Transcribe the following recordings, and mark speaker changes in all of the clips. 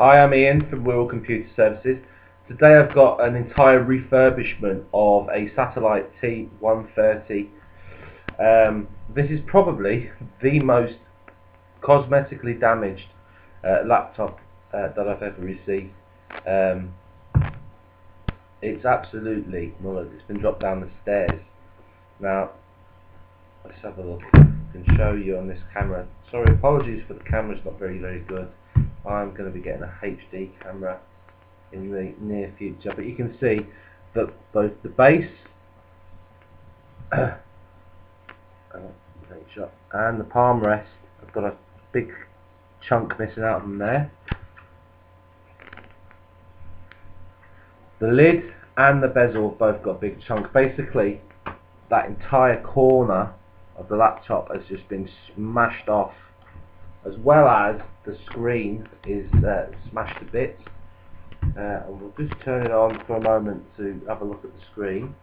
Speaker 1: Hi, I'm Ian from Wirral Computer Services. Today I've got an entire refurbishment of a Satellite T130. This is probably the most cosmetically damaged laptop that I've ever received. It's absolutely mullered. It's been dropped down the stairs. Now, let's have a look. I can show you on this camera. Sorry, apologies for the camera's not very good. I'm going to be getting a HD camera in the near future, but you can see that both the base and the palm rest have got a big chunk missing out of them there. The lid and the bezel have both got a big chunk. Basically, that entire corner of the laptop has just been smashed off, as well as the screen is smashed to bits. And we'll just turn it on for a moment to have a look at the screen.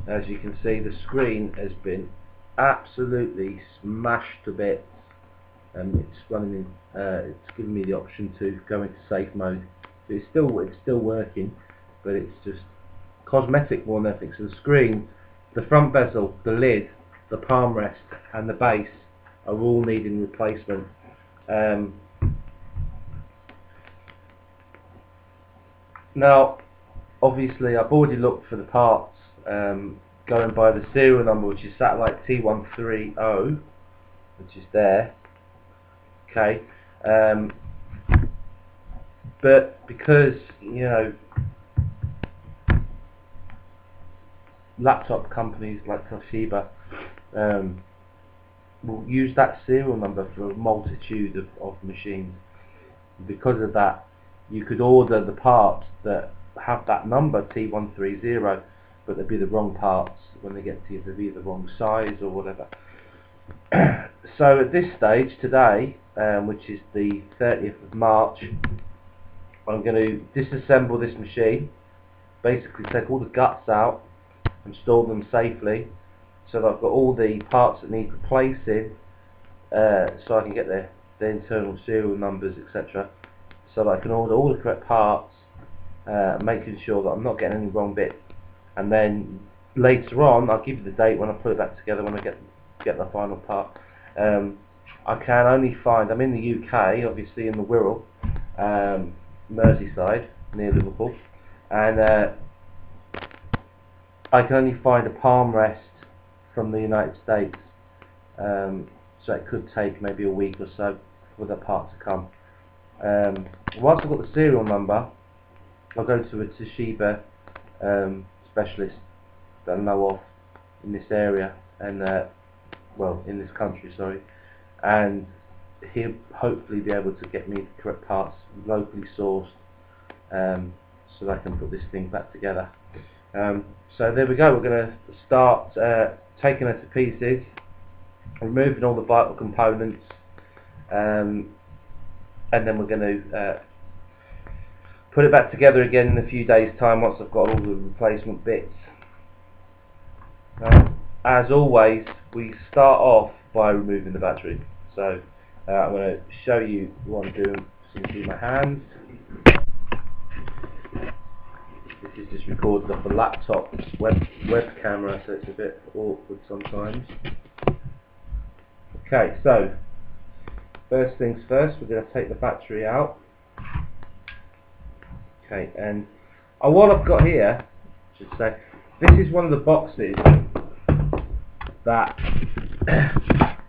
Speaker 1: As you can see, the screen has been absolutely smashed to bits. It's running in, it's giving me the option to go into safe mode. So it's still working, but it's just cosmetic more than anything. So the screen, the front bezel, the lid, the palm rest and the base are all needing replacement. Now obviously I've already looked for the parts, going by the serial number, which is Satellite T130, which is there. Okay, but because, you know, laptop companies like Toshiba will use that serial number for a multitude of machines. Because of that, you could order the parts that have that number T130, but they'd be the wrong parts when they get to you. They'd be the wrong size or whatever. So at this stage today, which is the 30th of March, I'm going to disassemble this machine, basically take all the guts out and store them safely, so that I've got all the parts that need replacing, so I can get the internal serial numbers, etc., so that I can order all the correct parts, making sure that I'm not getting any wrong bits. And then later on, I'll give you the date when I put it back together, when I get the final part. I can only find, I'm in the UK, obviously in the Wirral, Merseyside, near Liverpool, and I can only find a palm rest from the United States, so it could take maybe a week or so for the part to come. Once I've got the serial number, I'll go to a Toshiba specialist that I know of in this area, and well, in this country, sorry, and he'll hopefully be able to get me the correct parts locally sourced, so that I can put this thing back together. So there we go. We're going to start taking it to pieces, removing all the vital components, and then we're going to put it back together again in a few days' time once I've got all the replacement bits. As always, we start off by removing the battery. So I'm going to show you what I'm doing. So you can see my hands. This is just recorded off a laptop's web camera, so it's a bit awkward sometimes. Okay, so first things first, we're going to take the battery out. Okay, and what I've got here, I should say, this is one of the boxes that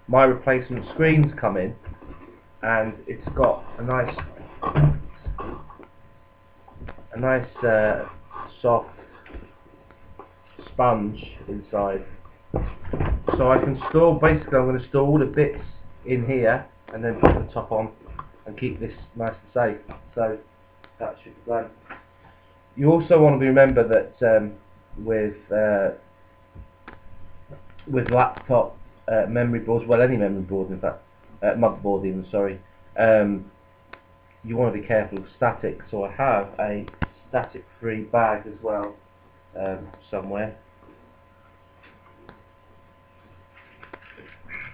Speaker 1: my replacement screens come in, and it's got a nice soft sponge inside, so I can store, basically I'm going to store all the bits in here and then put the top on and keep this nice and safe. So that should be great. You also want to remember that with laptop memory boards, well, any memory board in fact, motherboard even, sorry, you want to be careful of static, so I have a static free bag as well, somewhere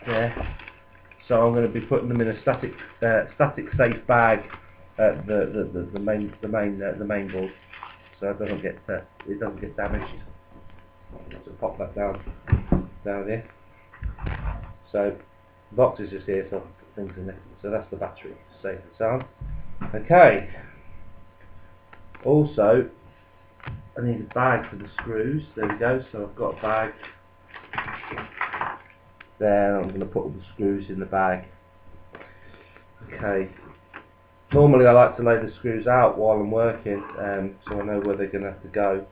Speaker 1: there. So I'm going to be putting them in a static safe bag at the main board, so it doesn't get damaged. So pop that down here. So the box is just here, so I can put things in there. So that's the battery, safe and sound. Okay. Also, I need a bag for the screws. There we go. So I've got a bag. There, I'm going to put all the screws in the bag. Okay. Normally I like to lay the screws out while I'm working, so I know where they're going to have to go.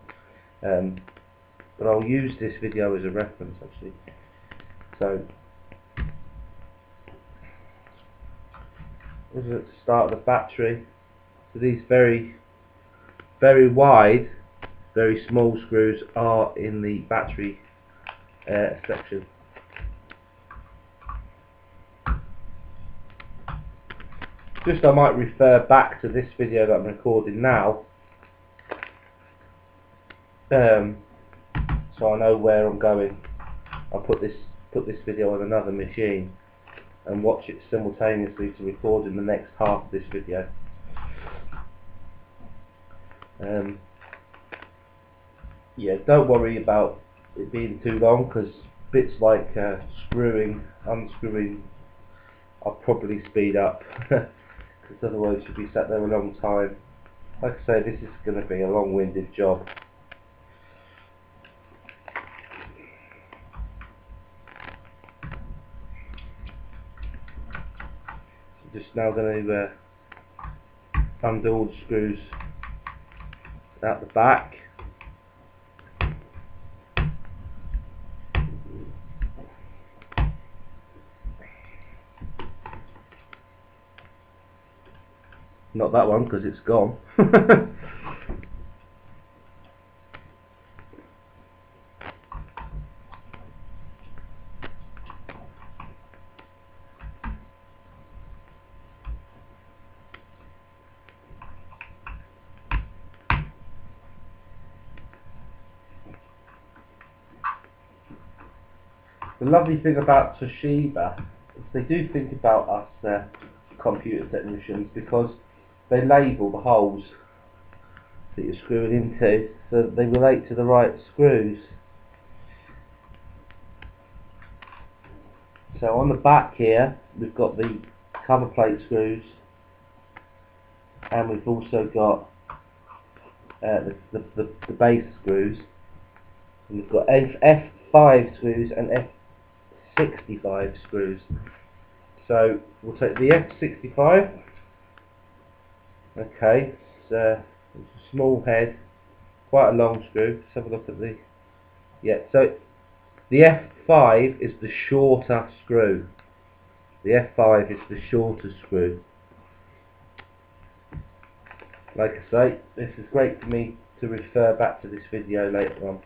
Speaker 1: But I'll use this video as a reference actually. So, this is at the start of the battery. So these very wide, very small screws are in the battery section. Just I might refer back to this video that I'm recording now, so I know where I'm going. I'll put this video on another machine and watch it simultaneously to record in the next half of this video. Yeah, don't worry about it being too long, because bits like screwing, unscrewing, I'll probably speed up, because otherwise you'll be sat there a long time. Like I say, this is going to be a long-winded job. So just now going to undo all the screws out the back. Not that one, because it's gone. The lovely thing about Toshiba is they do think about us computer technicians, because they label the holes that you're screwing into so that they relate to the right screws. So on the back here we've got the cover plate screws, and we've also got the base screws, and we've got F5 screws and F65 screws. So we'll take the F65. Okay, it's a small head, quite a long screw. Let's have a look at the, yeah, so the F5 is the shorter screw. The F5 is the shorter screw. Like I say, this is great for me to refer back to this video later on.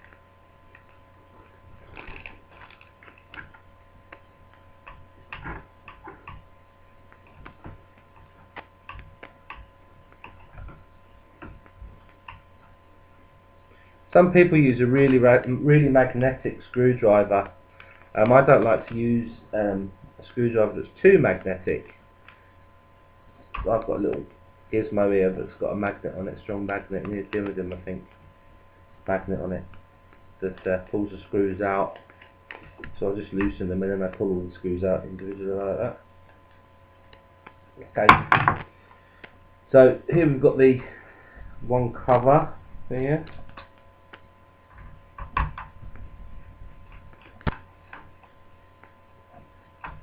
Speaker 1: Some people use a really magnetic screwdriver. I don't like to use a screwdriver that's too magnetic. I've got a little gizmo here that's got a magnet on it, strong magnet, near diamond, I think, magnet on it, that pulls the screws out. So I'll just loosen them and then I pull all the screws out individually like that. Okay. So here we've got the one cover here.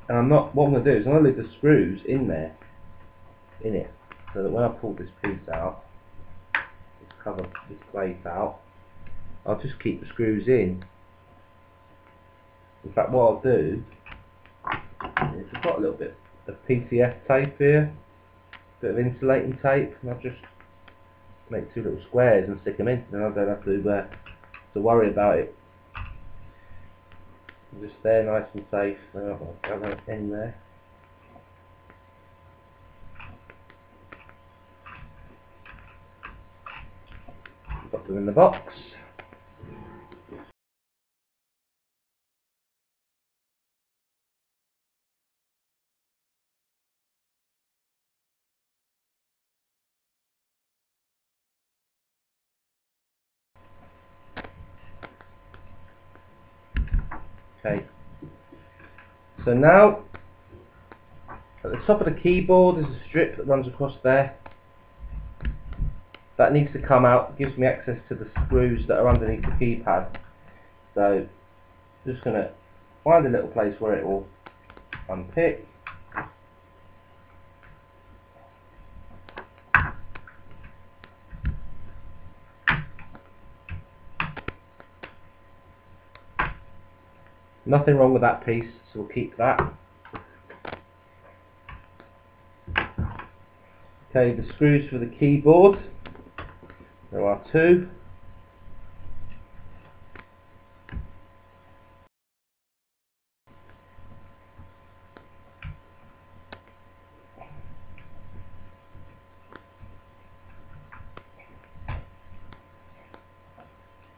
Speaker 1: And what I'm going to do is I'm going to leave the screws in it, so that when I pull this piece out, this plate out, I'll just keep the screws in. In fact, what I'll do is I've got a little bit of PTF tape here, a bit of insulating tape, and I'll just make two little squares and stick them in, and I don't have to worry about it. Just there, nice and safe. I don't have any there. Got them in the box. Okay, so now at the top of the keyboard there's a strip that runs across there. That needs to come out, gives me access to the screws that are underneath the keypad. So just going to find a little place where it will unpick. Nothing wrong with that piece, so we'll keep that. Okay, the screws for the keyboard. There are two.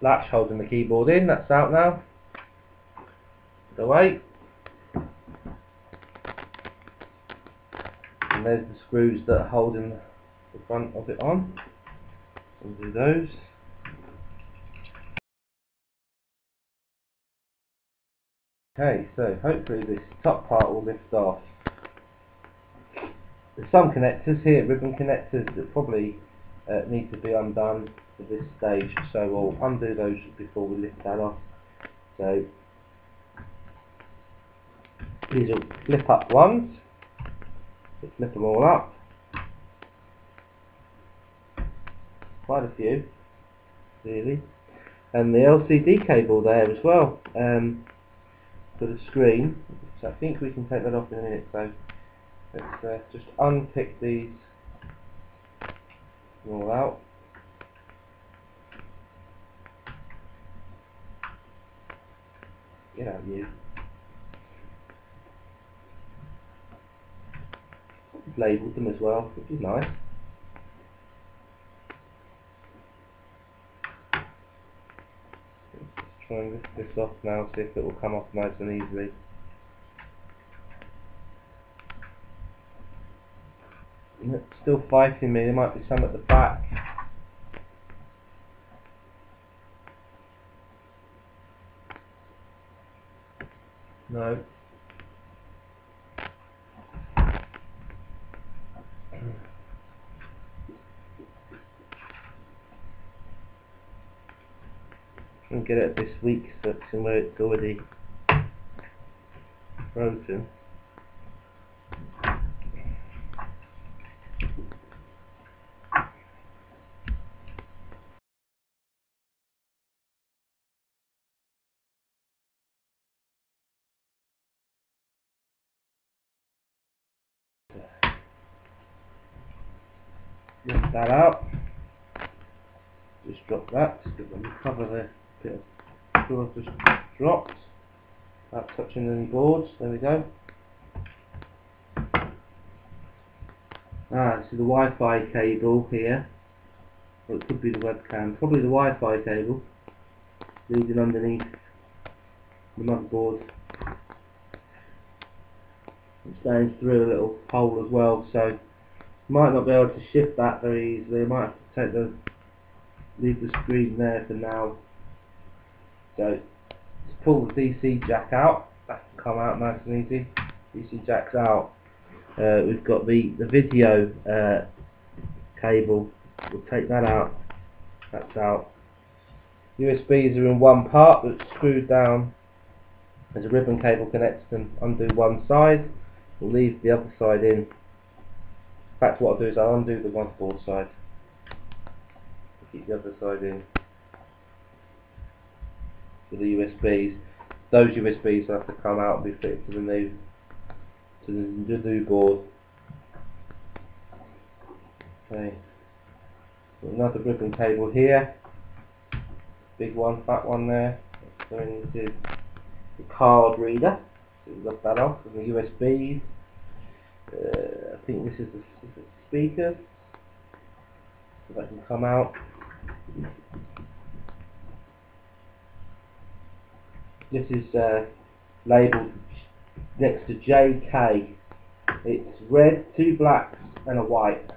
Speaker 1: Latch holding the keyboard in, that's out now. Put away. And there's the screws that are holding the front of it on. Undo those. Okay, so hopefully this top part will lift off. There's some connectors here, ribbon connectors, that probably need to be undone for this stage, so we'll undo those before we lift that off. So these are flip up ones, so flip them all up, quite a few really, and the LCD cable there as well for the screen, so I think we can take that off in a minute. So let's just unpick these all out. Get out, you. Labelled them as well, which is nice. Let's try and lift this off now, see if it will come off nice and easily. It's still fighting me, there might be some at the back. No. Try and get it at this weak section where it's already broken. Lift that out. Just drop that. Just recover the bit of glue I've just dropped. Without touching any boards. There we go. This is the Wi-Fi cable here. Or it could be the webcam. Probably the Wi-Fi cable leading underneath the motherboard. It's going through a little hole as well, so might not be able to shift that very easily. I might have to leave the screen there for now. So let's pull the DC jack out. That can come out nice and easy. DC jack's out. We've got the video cable. We'll take that out. That's out. USBs are in one part, but it's screwed down. There's a ribbon cable connects them. Undo one side. We'll leave the other side in. In fact, what I'll do is I'll undo the motherboard side. Keep the other side in. For the USBs, those USBs will have to come out and be fitted to the new board. Okay. Got another ribbon cable here. Big one, fat one there. That's going into the card reader. So we've got that off. And the USBs. I think this is the speaker. So that can come out. This is labelled next to JK. It's red, 2 blacks and a white.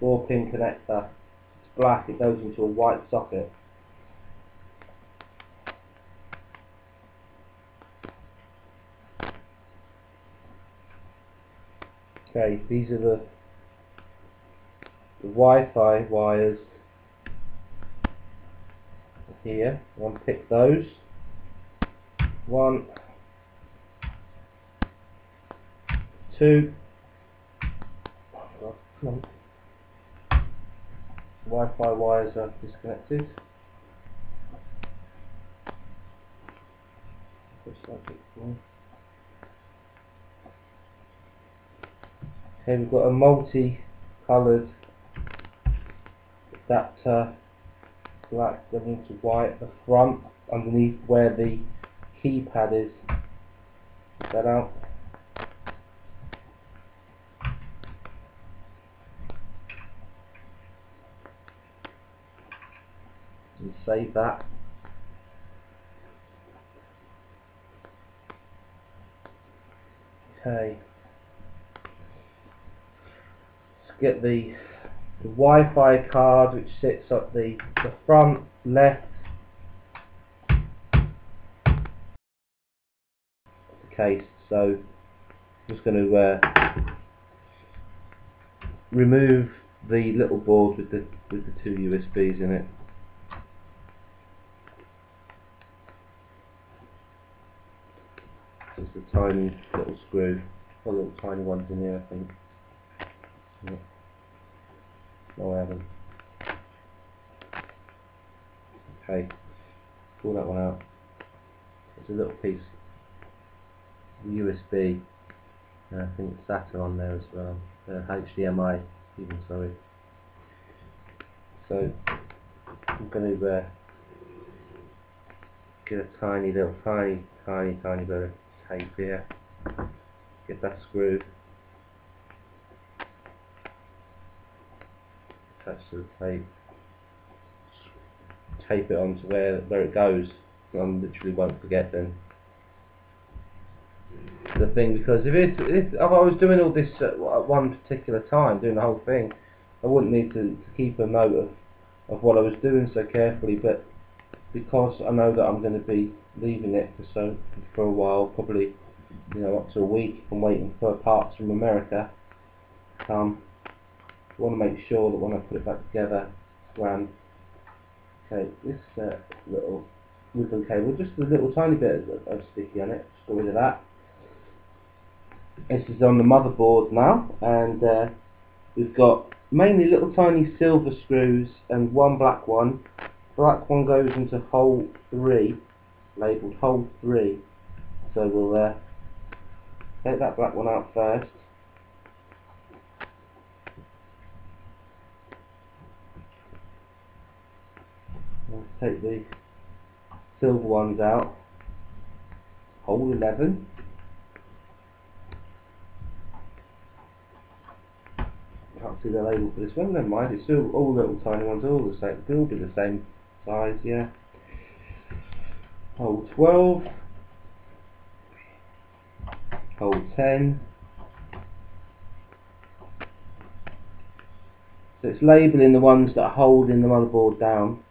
Speaker 1: 4-pin connector. It's black, it goes into a white socket. Okay, these are the Wi-Fi wires here. I'll pick those. 1, 2. Wi-Fi wires are disconnected. Okay, we've got a multi-coloured adapter, black going to white at the front, underneath where the keypad is. Get that out. And save that. Okay. Let's get the Wi-Fi card, which sits at the front left of the case. So I'm just going to remove the little board with the 2 USBs in it. Just a tiny little screw. Got little tiny ones in here, I think. Yeah. No, I haven't. Okay, pull that one out. There's a little piece of USB. I think SATA on there as well. HDMI, even, sorry. So I'm going to get a tiny bit of tape here. Get that screwed. Attach to the tape. Tape it onto where it goes. I literally won't forget then. The thing, because if I was doing all this at one particular time, doing the whole thing, I wouldn't need to keep a note of what I was doing so carefully. But because I know that I'm going to be leaving it for a while, probably up to a week, I'm waiting for parts from America. I want to make sure that when I put it back together, it's grand. Okay, this little ribbon cable, just a little tiny bit of sticky on it. Just got rid of that. This is on the motherboard now, and we've got mainly little tiny silver screws and one black one. Black one goes into hole 3, labelled hole 3. So we'll take that black one out first. Let's take the silver ones out. Hole 11. Can't see the label for this one, never mind, it's still all little tiny ones, all the same, they'll be the same size, yeah. Hole 12. Hole 10. So it's labelling the ones that are holding the motherboard down.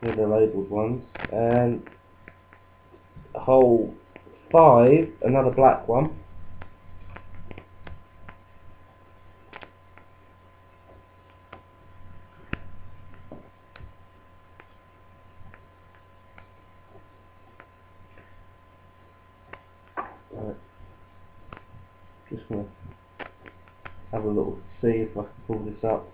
Speaker 1: Here are the labelled ones. And hole 5, another black one. Right. Just going to have a little see if I can pull this up.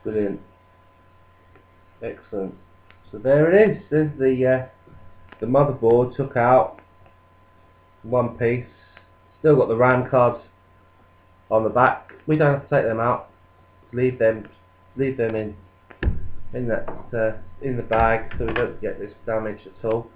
Speaker 1: Brilliant. Excellent. So there it is. There's the motherboard took out one piece. Still got the RAM cards on the back. We don't have to take them out. Leave them in that in the bag so we don't get this damage at all.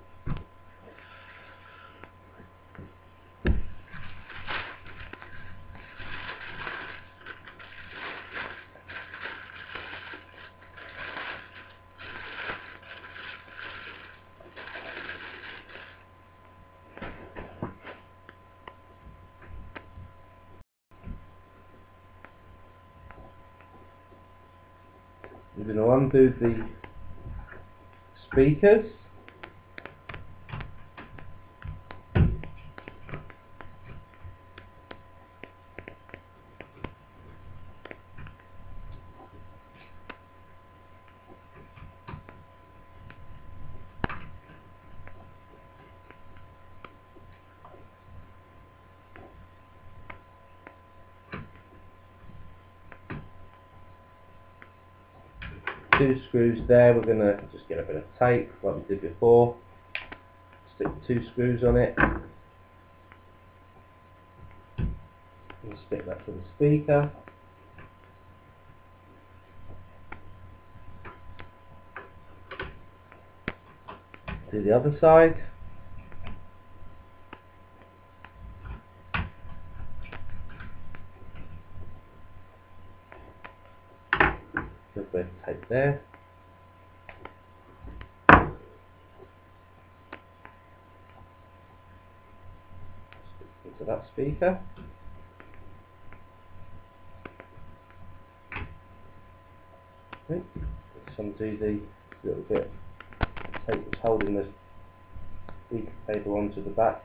Speaker 1: We're going to undo the speakers. Two screws there. We're going to just get a bit of tape like we did before. Stick 2 screws on it. And stick that to the speaker. Do the other side. Little bit of tape there. Stick into that speaker. Okay. Let's undo the little bit of tape that's holding the speaker cable onto the back.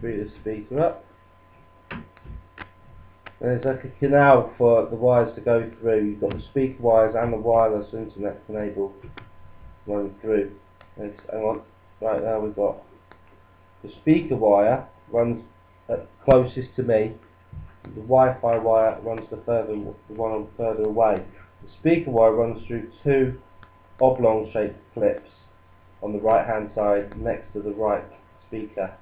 Speaker 1: Free the speaker up. There's like a canal for the wires to go through. You've got the speaker wires and the wireless internet cable running through. Hang on, right now we've got the speaker wire runs closest to me. The Wi-Fi wire runs the one further away. The speaker wire runs through 2 oblong shaped clips on the right hand side next to the right speaker.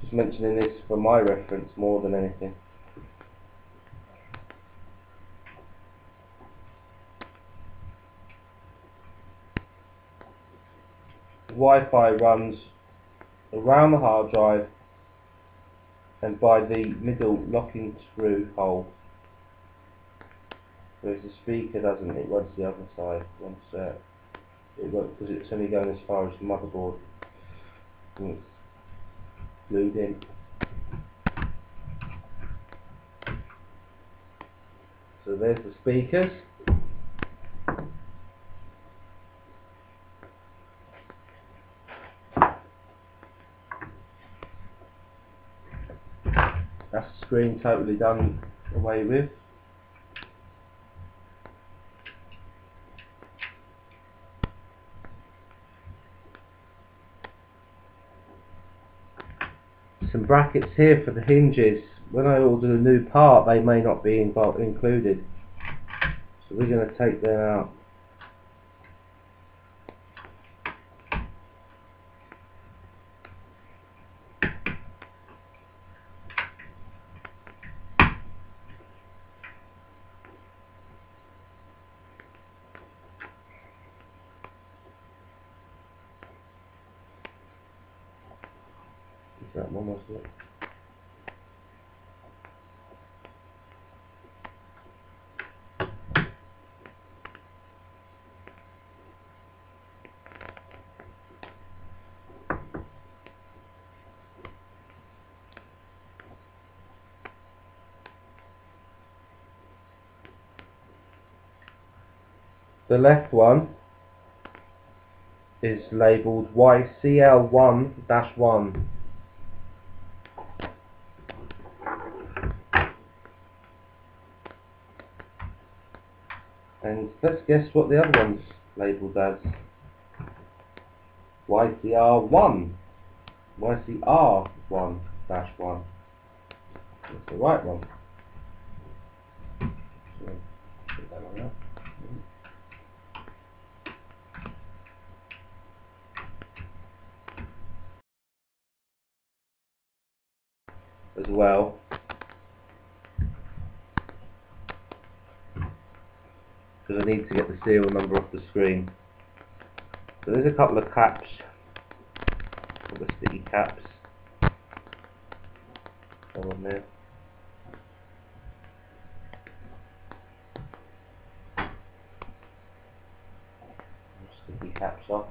Speaker 1: Just mentioning this for my reference more than anything. The Wi-Fi runs around the hard drive and by the middle locking screw hole, whereas the speaker doesn't. It runs the other side once it won't, because it's only going as far as the motherboard and it's glued in. So there's the speakers. That's the screen totally done away with. Some brackets here for the hinges. When I order a new part, they may not be included, so we're going to take them out. Is that one, wasn't it? The left one is labelled YCL1-1. And let's guess what the other one's labelled as. YCR1. YCR1-1. That's the right one. So, put that on there. As well, because I need to get the serial number off the screen. So there's a couple of caps, a couple of sticky caps on there. Sticky caps off.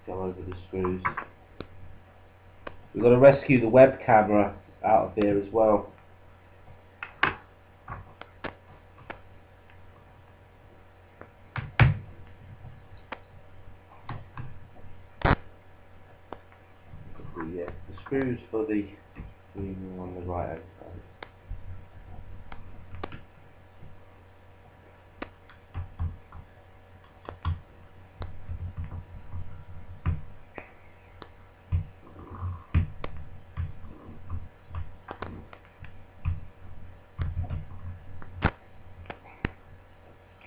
Speaker 1: Go over the screws. We've got to rescue the web camera out of here as well. The screws for the on the right hand side.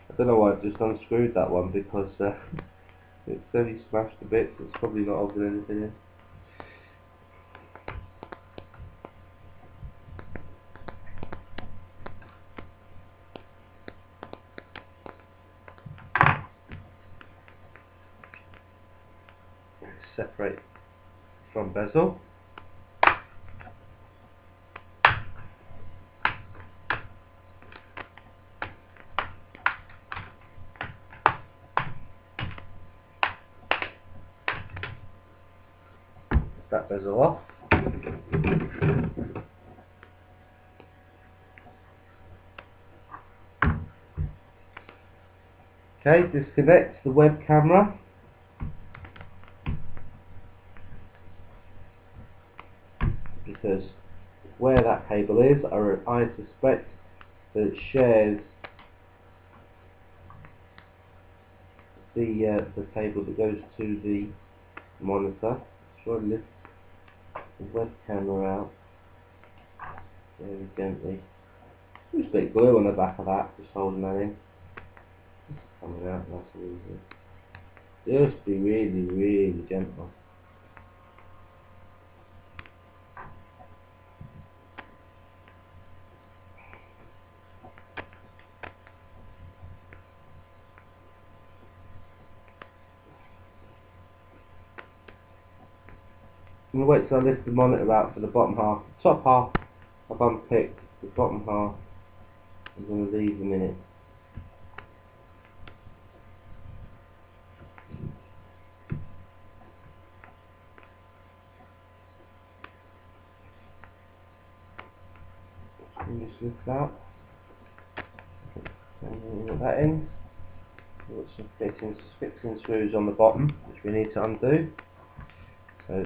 Speaker 1: I don't know why I've just unscrewed that one, because it's fairly smashed to bits. It's probably not holding anything in. Separate from bezel. That bezel off. Okay, disconnect the web camera. Because where that cable is, I suspect that it shares the cable that goes to the monitor. Try to lift the web camera out very gently. Just a bit of glue on the back of that, just holding that in. It's coming out nice and easy. Just be really, really gentle. I'm going to wait till I lift the monitor out for the bottom half. The top half I've unpicked, the bottom half I'm going to leave a minute. Just lift that. And put that in. We've got some fixing screws on the bottom, which we need to undo. So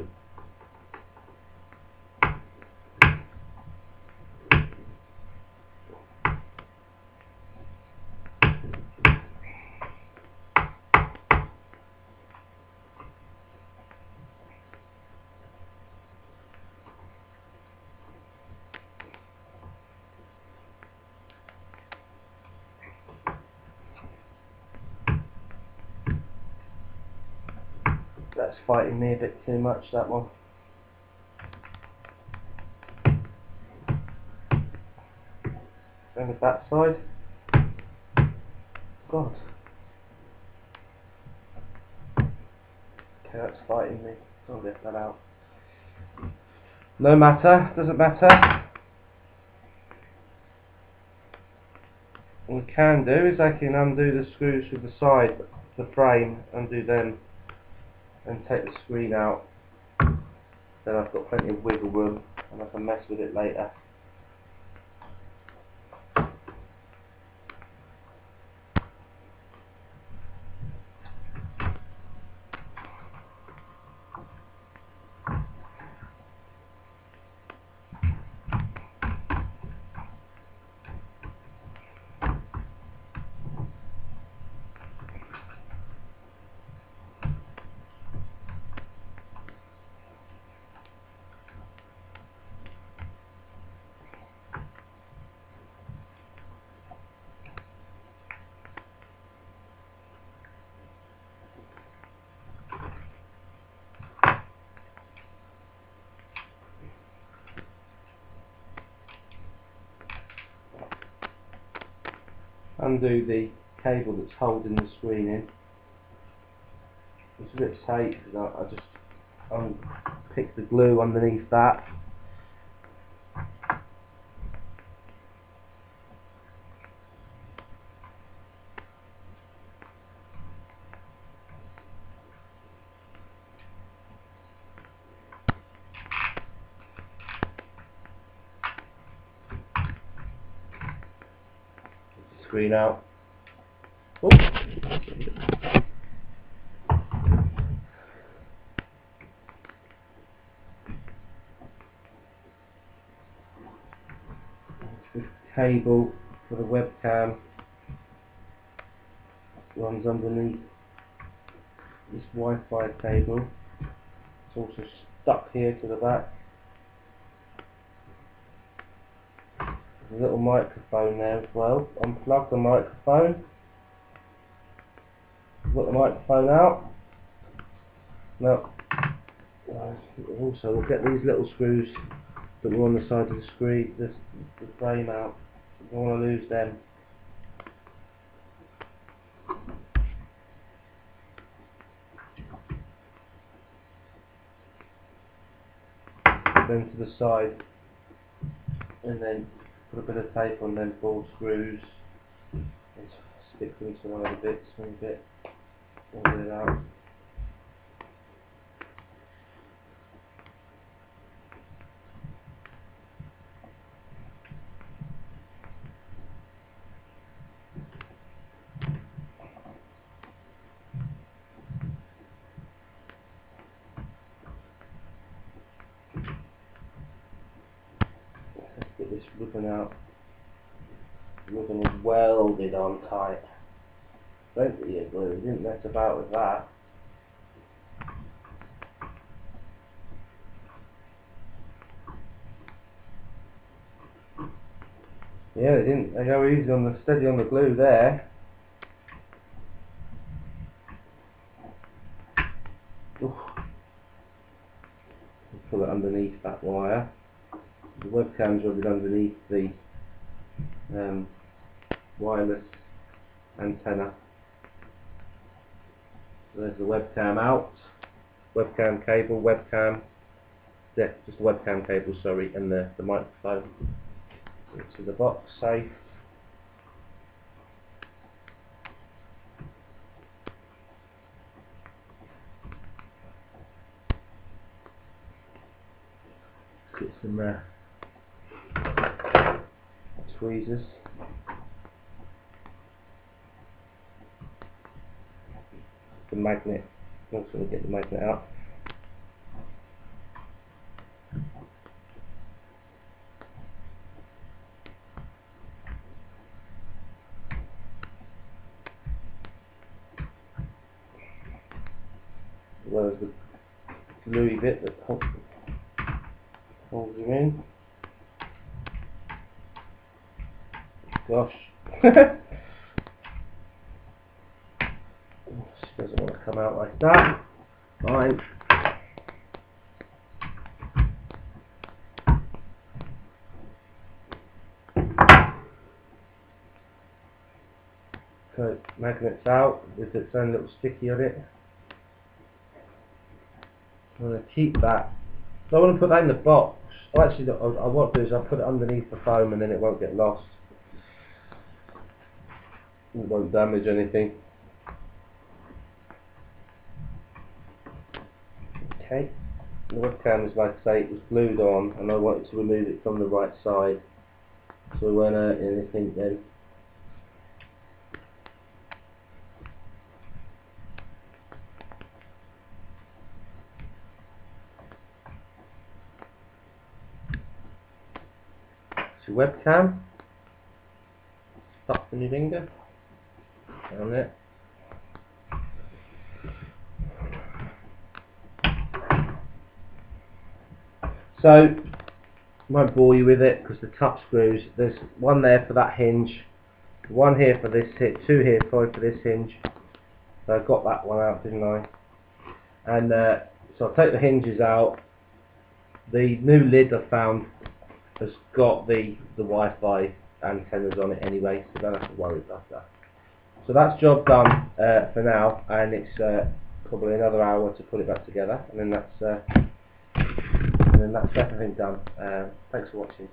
Speaker 1: that's fighting me a bit too much, that one. And the back side. God. Okay, that's fighting me. I'll lift that out. No matter, doesn't matter. What we can do is I can undo the screws with the side, the frame, undo them, and take the screen out. Then I've got plenty of wiggle room, and I can mess with it later. undo the cable that's holding the screen in. It's a bit tight because I just picked the glue underneath that. Screen out. Oh. This cable for the webcam runs underneath this Wi-Fi cable. It's also stuck here to the back. There's a little microphone there as well. Unplug the microphone. Got the microphone out. Now, also we'll get these little screws that were on the side of the screen, the frame out. You don't want to lose them. Put them to the side, and then put a bit of tape on them 4 screws and stick them to one of the bits, one bit, pull it out. Let's get this ribbon out. The ribbon is welded on tight. Plenty of glue, didn't mess about with that. Yeah, they didn't. They go easy on the steady on the glue there. Oof. Pull it underneath that wire. The webcam's rubbed underneath the wireless antenna. So there's the webcam out. Webcam cable, webcam. Yeah, just the webcam cable, sorry, and the microphone. Into the box, safe. Get some tweezers. The magnet. I'm also going to get the magnet out. As well as the gluey bit that holds him in. Gosh. This doesn't want to come out like that. Fine. So, magnet's out with its own little sticky on it. I'm going to keep that. So I want to put that in the box. Oh, actually, what I'll do is I'll put it underneath the foam and then it won't get lost. It won't damage anything. Okay. The webcam is, like I say, it was glued on and I wanted to remove it from the right side. So we won't hurt anything then. Your webcam stuck in your finger down there. So won't bore you with it because the top screws, there's one there for that hinge, one here for this hit, two here for this hinge. So I got that one out, didn't I? And so I'll take the hinges out. The new lid I found has got the Wi-Fi antennas on it anyway, so don't have to worry about that. So that's job done for now, and it's probably another hour to put it back together, and then that's everything done. Thanks for watching.